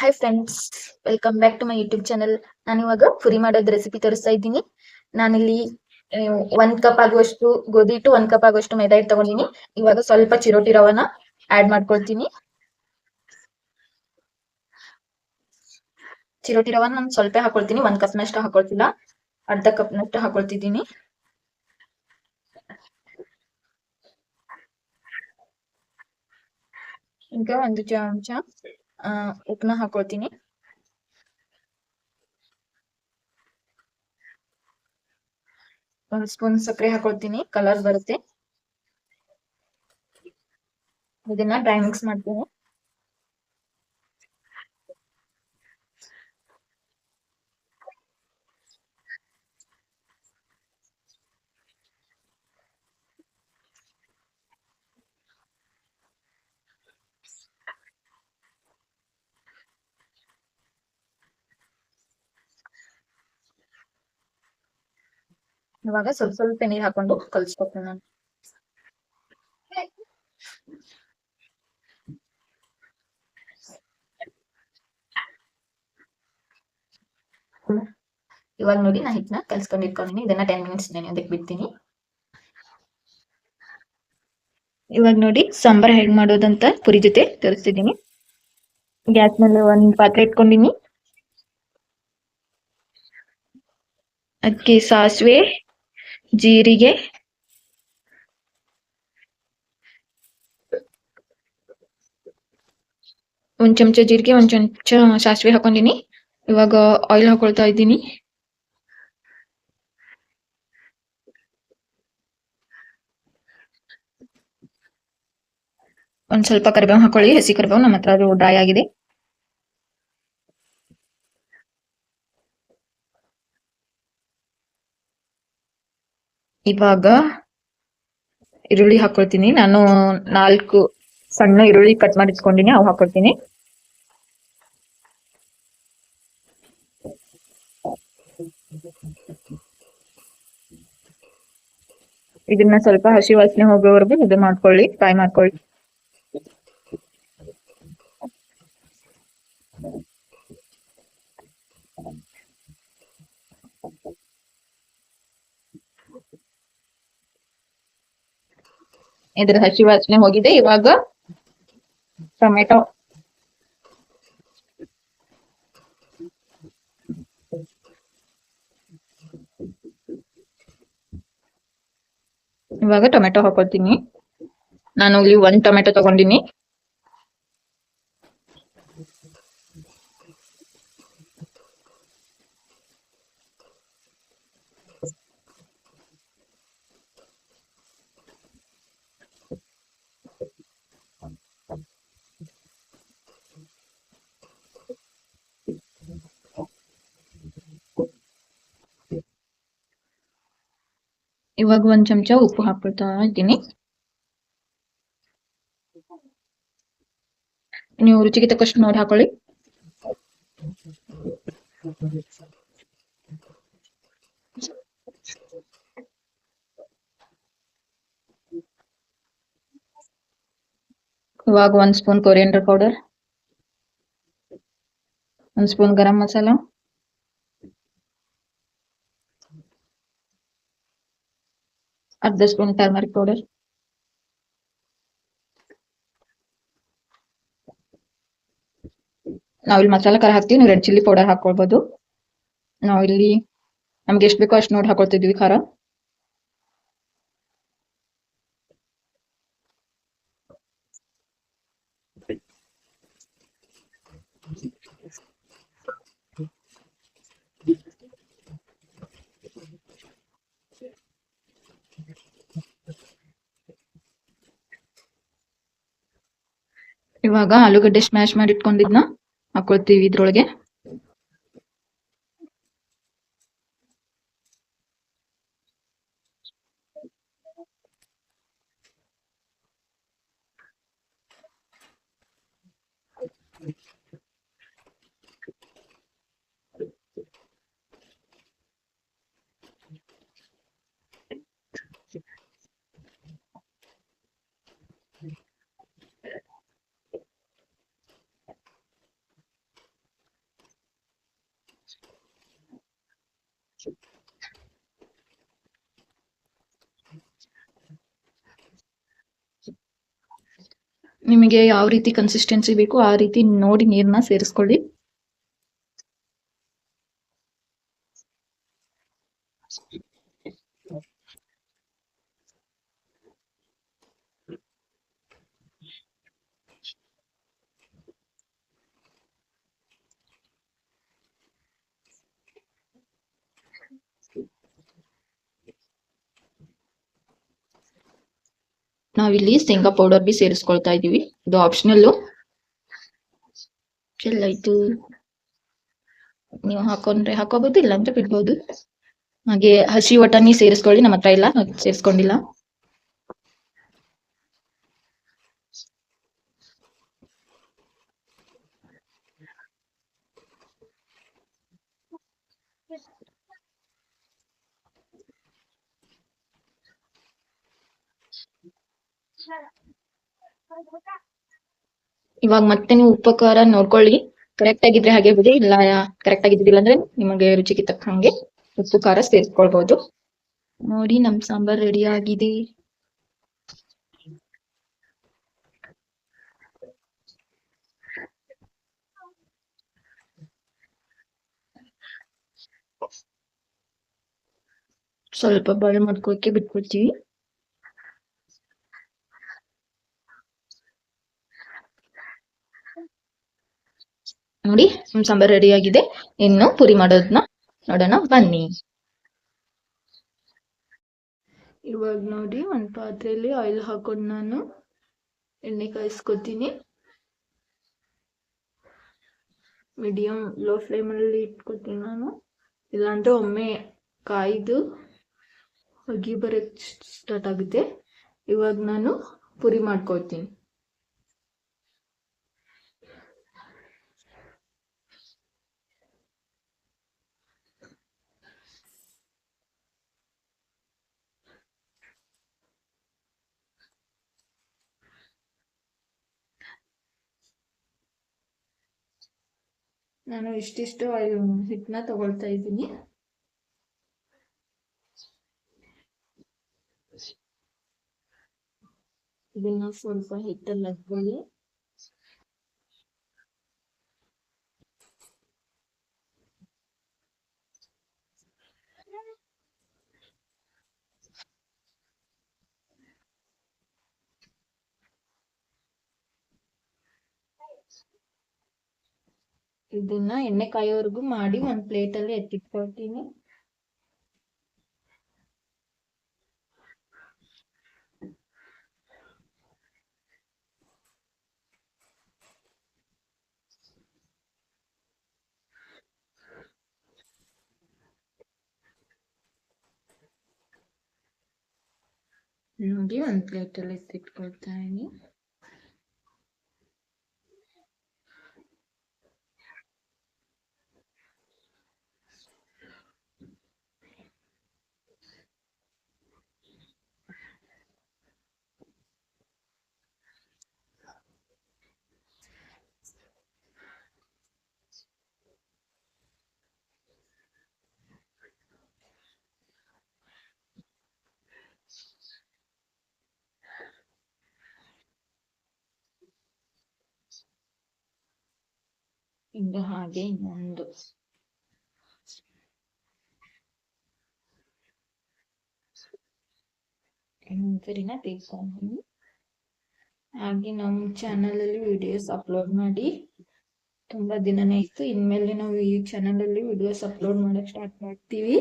Hi friends, welcome back to my YouTube channel. ನಾನು ಇವಾಗ ಪುರಿ ಮಾಡೋದು ರೆಸಿಪಿ ತೋರಿಸ್ತಾ ಇದ್ದೀನಿ. ನಾನಿಲ್ಲಿ 1 ಕಪ್ ಆಗುವಷ್ಟು ಗೋಧಿ ಹಿಟ್ಟು, 1 ಕಪ್ ಆಗುವಷ್ಟು ಮೈದಾ ಹಿಟ್ಟು ತಗೊಂಡಿನಿ. ಇವಾಗ ಸ್ವಲ್ಪ ಚಿರೋಟಿ ರವನ ಆಡ್ ಮಾಡ್ಕೊಳ್ತೀನಿ. ಚಿರೋಟಿ ರವನ ನಾನು ಸ್ವಲ್ಪ ಹಾಕೊಳ್ತೀನಿ, 1 ಕಪ್ನಷ್ಟು ಹಾಕೊಳ್ತಿಲ್ಲ, ಅರ್ಧ ಕಪ್ನಷ್ಟು ಹಾಕೊಳ್ತಿದ್ದೀನಿ. ಈಗ 1 ಚಮಚ ಉಪ್ಪನ್ನ ಹಾಕೊಳ್ತೀನಿ. ಒಂದು ಸ್ಪೂನ್ ಸಕ್ಕರೆ ಹಾಕೊಳ್ತೀನಿ, ಕಲರ್ ಬರುತ್ತೆ. ಇದನ್ನ ಡ್ರೈ ಮಿಕ್ಸ್ ಮಾಡ್ತೀನಿ. ಇವಾಗ ಸ್ವಲ್ಪ ಸ್ವಲ್ಪ ನೀರು ಹಾಕೊಂಡು ಕಲ್ಸ್ಕೊತೀನಿ ನಾನು. ಇವಾಗ ನೋಡಿ ನಾ ಹಿಟ್ಟನ್ನ ಕಲ್ಸ್ಕೊಂಡು ಇಟ್ಕೊಂಡಿನಿ. ಇದನ್ನ 10 ಮಿನಿಟ್ಸ್ ನೆನೆಯೋದಕ್ಕೆ ಬಿಡ್ತೀನಿ. ಇವಾಗ ನೋಡಿ ಸಾಂಬಾರ್ ಹೇಗ್ ಮಾಡೋದಂತ ಪುರಿ ಜೊತೆ ತೋರಿಸ್ತಿದ್ದೀನಿ. ಗ್ಯಾಸ್ ಮೇಲೆ ಒಂದು ಪಾತ್ರೆ ಇಟ್ಕೊಂಡಿನಿ. ಅದಕ್ಕೆ ಸಾಸಿವೆ, ಜೀರಿಗೆ, ಒಂದ್ ಚಮಚ ಜೀರಿಗೆ, ಒಂದ್ ಚಮಚ ಸಾಸಿವೆ ಹಾಕೊಂಡಿನಿ. ಇವಾಗ ಆಯಿಲ್ ಹಾಕೊಳ್ತಾ ಇದ್ದೀನಿ. ಒಂದ್ ಸ್ವಲ್ಪ ಕರಿಬೇವು ಹಾಕೊಳ್ಳಿ, ಹಸಿ ಕರಿಬೇವು, ನಮ್ಮ ಹತ್ರ ಅದು ಡ್ರೈ ಆಗಿದೆ. ಇವಾಗ ಈರುಳ್ಳಿ ಹಾಕೊಳ್ತೀನಿ. ನಾನು 4 ಸಣ್ಣ ಈರುಳ್ಳಿ ಕಟ್ ಮಾಡಿ ಇಟ್ಕೊಂಡಿನಿ, ಅವು ಹಾಕೊಳ್ತೀನಿ. ಇದನ್ನ ಸ್ವಲ್ಪ ಹಸಿ ವಾಸನೆ ಹೋಗೋವರೆಗೂ ಇದು ಮಾಡ್ಕೊಳ್ಳಿ, ಫ್ರೈ ಮಾಡ್ಕೊಳ್ಳಿ. ಇದ್ರ ಹಸಿ ವಾಸನೆ ಹೋಗಿದೆ. ಇವಾಗ ಟೊಮೆಟೊ ಹಾಕೊಳ್ತೀನಿ. ನಾನು ಇಲ್ಲಿ 1 ಟೊಮೆಟೊ ತಗೊಂಡಿನಿ. ಇವಾಗ 1 ಚಮಚ ಉಪ್ಪು ಹಾಕೊಳ್ತಾ ಇದ್ದೀನಿ. ನೀವು ರುಚಿಗೆ ತಕ್ಕಷ್ಟು ನೋಡಿ ಹಾಕೊಳ್ಳಿ. ಇವಾಗ 1 spoon coriander powder, 1 spoon garam masala, ಅರ್ಧ ಸ್ಪೂನ್ ಟರ್ಮರಿಕ್ ಪೌಡರ್, ನಾವಿಲ್ಲಿ ಮಸಾಲ ಖಾರ ಹಾಕ್ತೀವಿ, ನೀವು ರೆಡ್ ಚಿಲ್ಲಿ ಪೌಡರ್ ಹಾಕೊಳ್ಬಹುದು. ನಾವಿಲ್ಲಿ ನಮ್ಗೆ ಎಷ್ಟು ಬೇಕೋ ಅಷ್ಟು ನೋಡಿ ಹಾಕೊಳ್ತಿದ್ವಿ ಖಾರ. ಇವಾಗ ಆಲೂಗಡ್ಡೆ ಸ್ಮ್ಯಾಶ್ ಮಾಡಿ ಇಟ್ಕೊಂಡಿದ್ನ ಹಾಕೊಳ್ತೀವಿ ಇದ್ರೊಳಗೆ. ನಿಮಗೆ ಯಾವ ರೀತಿ ಕನ್ಸಿಸ್ಟೆನ್ಸಿ ಬೇಕು ಆ ರೀತಿ ನೋಡಿ ನೀರನ್ನ ಸೇರಿಸ್ಕೊಳ್ಳಿ. ನಾವಿಲ್ಲಿ ಶೇಂಗಾ ಪೌಡರ್ ಬಿ ಸೇರಿಸ್ಕೊಳ್ತಾ ಇದೀವಿ, ಇದು ಆಪ್ಷನಲ್ಲು. ಚೆಲ್ಲಾಯ್ತು, ನೀವು ಹಾಕೊಂಡ್ರೆ ಹಾಕೋಬಹುದು, ಇಲ್ಲ ಅಂದ್ರೆ ಬಿಡ್ಬೋದು. ಹಾಗೆ ಹಸಿ ವಟಾಣಿ ಸೇರಿಸ್ಕೊಳ್ಳಿ, ನಮ್ಮ ಹತ್ರ ಇಲ್ಲ, ಸೇರಿಸ್ಕೊಂಡಿಲ್ಲ. ಇವಾಗ ಮತ್ತೆ ನೀವು ಉಪ್ಪು ಖಾರ ನೋಡ್ಕೊಳ್ಳಿ, ಕರೆಕ್ಟ್ ಆಗಿದ್ರೆ ಹಾಗೆ ಬಿಡಿ, ಇಲ್ಲ ಕರೆಕ್ಟ್ ಆಗಿದ್ದಿಲ್ಲ ಅಂದ್ರೆ ನಿಮಗೆ ರುಚಿಗೆ ತಕ್ಕಂಗೆ ಉಪ್ಪು ಖಾರ ಸೇರಿಸ್ಕೊಳ್ಬಹುದು. ನೋಡಿ, ನಮ್ ಸಾಂಬಾರ್ ರೆಡಿ ಆಗಿದೆ. ಸ್ವಲ್ಪ ಬಾಳೆ ಮಾಡ್ಕೊಳಕ್ಕೆ ಬಿಟ್ಕೊಳ್ತೀವಿ. ನೋಡಿ, ನಮ್ ಸಾಂಬಾರ್ ರೆಡಿ ಆಗಿದೆ. ಇನ್ನು ಪುರಿ ಮಾಡೋದನ್ನ ನೋಡೋಣ ಬನ್ನಿ. ಇವಾಗ ನೋಡಿ, ಒಂದ್ ಪಾತ್ರೆಯಲ್ಲಿ ಆಯಿಲ್ ಹಾಕೊಂಡು ನಾನು ಎಣ್ಣೆ ಕಾಯಿಸ್ಕೊತೀನಿ. ಮೀಡಿಯಂ ಲೋ ಫ್ಲೇಮಲ್ಲಿ ಇಟ್ಕೊತೀನಿ ನಾನು, ಇಲ್ಲಾಂದ್ರೆ ಒಮ್ಮೆ ಕಾಯ್ದು ಹೊಗೆ ಬರಕ್ ಸ್ಟಾರ್ಟ್ ಆಗುತ್ತೆ. ಇವಾಗ ನಾನು ಪುರಿ ಮಾಡ್ಕೊಳ್ತೀನಿ. ನಾನು ಇಷ್ಟಿಷ್ಟು ಹಿಟ್ಟನ್ನ ತಗೊಳ್ತಾ ಇದ್ದೀನಿ. ಇದನ್ನ ಸ್ವಲ್ಪ ಹಿಟ್ಟಲ್ಲಿ ಹಾಕೊಳ್ಳಿ. ಇದನ್ನ ಎಣ್ಣೆ ಕಾಯೋವರೆಗೂ ಮಾಡಿ ಒಂದ್ ಪ್ಲೇಟಲ್ಲಿ ಎತ್ತಿಟ್ಕೊಳ್ತೀನಿ. ನೋಡಿ, ಒಂದ್ ಪ್ಲೇಟಲ್ಲಿ ಎತ್ತಿಟ್ಕೊಳ್ತಾ ಇದೀನಿ. ಈಗ ಹಾಗೆ ಇನ್ನೊಂದು ಸರಿನಾ ತೆಗೆದುಕೊಂಡು, ಹಾಗೆ ನಮ್ಮ ಚಾನಲ್ ಅಲ್ಲಿ ವಿಡಿಯೋಸ್ ಅಪ್ಲೋಡ್ ಮಾಡಿ ತುಂಬಾ ದಿನನೇ ಇತ್ತು. ಇನ್ಮೇಲೆ ನಾವು ಈ ಚಾನಲ್ ಅಲ್ಲಿ ವಿಡಿಯೋಸ್ ಅಪ್ಲೋಡ್ ಮಾಡಕ್ ಸ್ಟಾರ್ಟ್ ಮಾಡ್ತೀವಿ.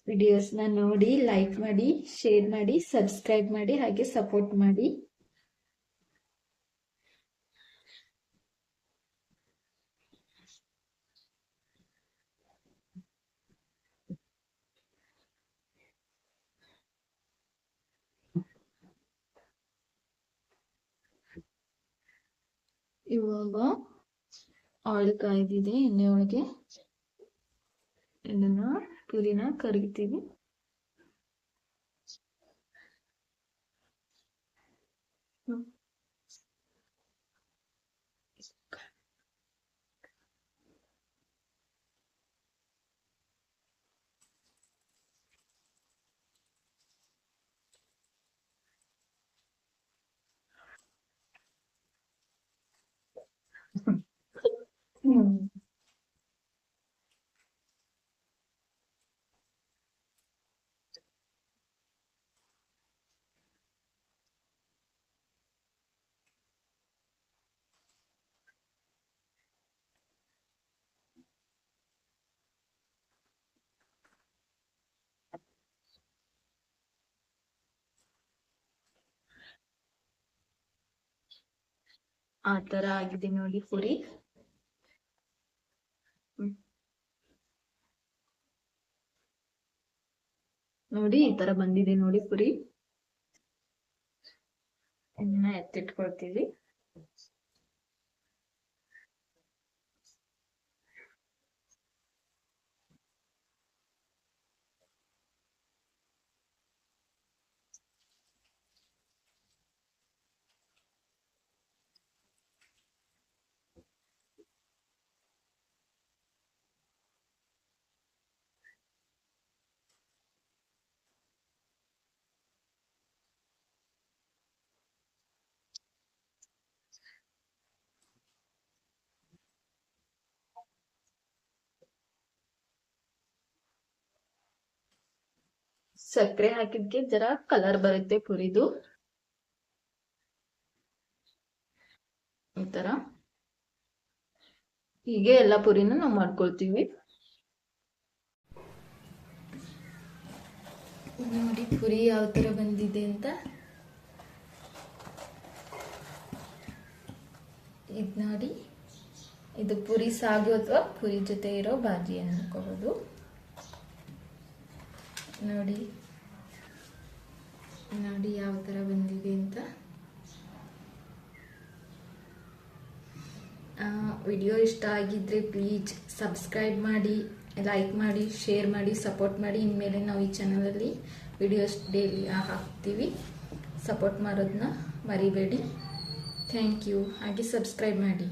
ವಿಡಿಯೋಸ್ನ ನೋಡಿ ಲೈಕ್ ಮಾಡಿ, ಶೇರ್ ಮಾಡಿ, ಸಬ್ಸ್ಕ್ರೈಬ್ ಮಾಡಿ, ಹಾಗೆ ಸಪೋರ್ಟ್ ಮಾಡಿ. ಇವಾಗ ಆಯಿಲ್ ಕಾಯ್ದಿದೆ, ಎಣ್ಣೆ ಒಳಗೆ ಇದನ್ನ ಪುರಿನ ಕರಿತೀವಿ. ಹ್ಮ್ ಆ ತರ ಆಗಿದೆ ನೋಡಿ ಪುರಿ. ಹ್ಮ್. ನೋಡಿ ಈ ತರ ಬಂದಿದೆ ನೋಡಿ ಪುರಿ. ಇದನ್ನ ಎತ್ತಿಟ್ಕೊಳ್ತೀವಿ. ಸಕ್ಕರೆ ಹಾಕಿದ್ಕೆ ಜರ ಕಲರ್ ಬರುತ್ತೆ ಪುರಿದು. ಈ ತರ ಹೀಗೆ ಎಲ್ಲ ಪುರಿನ ನಾವು ಮಾಡ್ಕೊಳ್ತೀವಿ. ನೋಡಿ ಪುರಿ ಯಾವ ತರ ಬಂದಿದೆ ಅಂತ. ಇದು ನೋಡಿ, ಇದು ಪುರಿ ಸಾಗು ಅಥವಾ ಪುರಿ ಜೊತೆ ಇರೋ ಬಾಜಿ ಅನ್ಕೋಬಹುದು. ನೋಡಿ ನೋಡಿ ಯಾವ ತರ ಬಂದಿದೆ ಅಂತ. ವಿಡಿಯೋ ಇಷ್ಟ ಆಗಿದ್ರೆ ಪ್ಲೀಸ್ ಸಬ್ಸ್ಕ್ರೈಬ್ ಮಾಡಿ, ಲೈಕ್ ಮಾಡಿ, ಶೇರ್ ಮಾಡಿ, ಸಪೋರ್ಟ್ ಮಾಡಿ. ಇನ್ಮೇಲೆ ನಾವು ಈ ಚಾನಲಲ್ಲಿ ವಿಡಿಯೋಸ್ ಡೈಲಿ ಹಾಕ್ತೀವಿ. ಸಪೋರ್ಟ್ ಮಾಡೋದನ್ನ ಮರಿಬೇಡಿ. Thank you. ಹಾಗೆ ಸಬ್ಸ್ಕ್ರೈಬ್ ಮಾಡಿ.